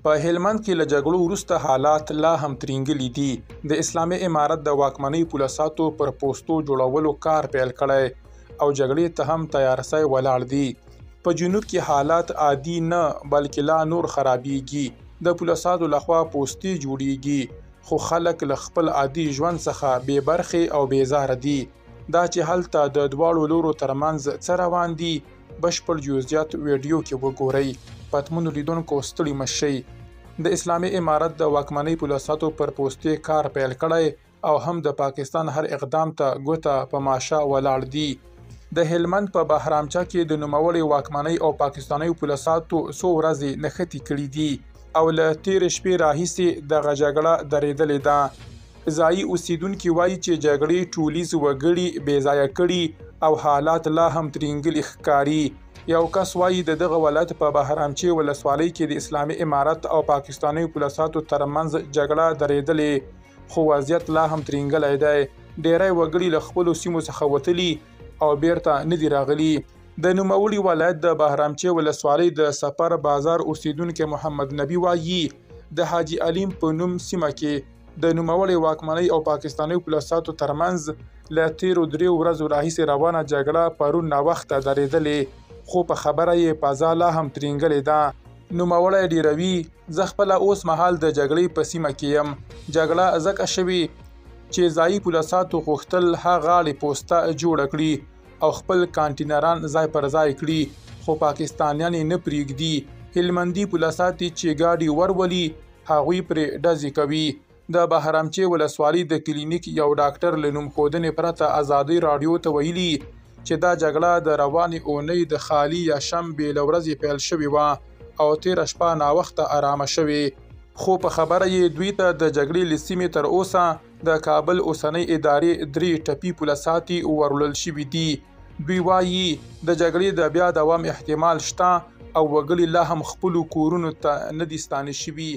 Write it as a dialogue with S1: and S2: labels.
S1: په هلمند کې له جګړو وروسته حالات لا هم ترینګلي دي. د اسلامي امارت د واکمنۍ پولساتو پر پوستو جوړولو کار پیل کړی او جګړې ته هم تیارسۍ ولاړ دي. په جنوب کې حالات عادي نه بلکې لا نور خرابېږي. د پولساتو لخوا پوستې جوړېږي خو خلک له خپل عادي ژوند څخه بې برخې او بیزاره دي. دا چې هلته د دواړو لورو ترمنځ څه روان دي بشپړ جزئیات ویډیو کې وګورئ. پتمنو لیدونکو ستړي مه شئ. د اسلامي امارت د واکمنۍ پولساتو پر پوستې کار پیل کړی او هم د پاکستان هر اقدام ته ګوته په ماشه ولاړ دي. د هلمند په بهرامچه کې د نوموړې واکمنۍ او پاکستاني پولساتو څو ورځې نښتې کړي دي او له تېرې شپې راهیسې دغه جګړه درېدلې ده. ځایي اوسیدونکي وایي چې جګړې ټولیز وګړي بېځایه کړي او حالات لا هم ترینګلي ښکاري. یو کس وایي د دغه ولایت په بهرامچې ولسوالۍ کې د اسلامي امارت او پاکستاني پولساتو ترمنځ جګړه درېدلې خو وضعیت لا هم ترینګلی دی. ډیری وګړي له خپلو سیمو څخه وتلي او بیرته نه دي راغلي. د نوموړي ولایت د بهرامچې ولسوالۍ د سفر بازار اوسیدونکی محمد نبی وایي د حاجي علیم په نوم سیمه کې د نوموړي واکمنۍ او پاکستاني پولساتو ترمنځ له تیرو 3 ورځو راهیسې روانه جګړه پرون ناوخته درېدلې خو په خبره یې فضا لا هم ترینګلې ده. نوموړی ډیروي زه خپله اوس مهال د جګړې په سیمه کې یم. جګړه ځکه شوې چې ځایي پولساتو غوښتل هغه غاړې پوسته جوړه کړي او خپل کانټینران ځای پر ځای کړي خو پاکستانیان یې نه پرېږدي. هلمندي پولسات چې ګاډي ورولي هغوی پرې ډزې کوي. د بهرامچې ولسوالۍ د کلینیک یو ډاکټر له نوم ښودنې پرته ازادۍ راډیو ته ویلي چې دا جګړه د روانې اونۍ د خالي یا شنبې له ورځې پیل شوې وه او تېره شپه ناوخته آرامه شوې خو په خبره یې دوی ته د جګړې له سیمې تر اوسه د کابل اوسنۍ ادارې 3 ټپي پولساتي ورولل شوي دي. دوی وایي د جګړې د بیا دوام احتمال شته او وګړي لا هم خپلو کورونو ته نه دي ستانه شوي.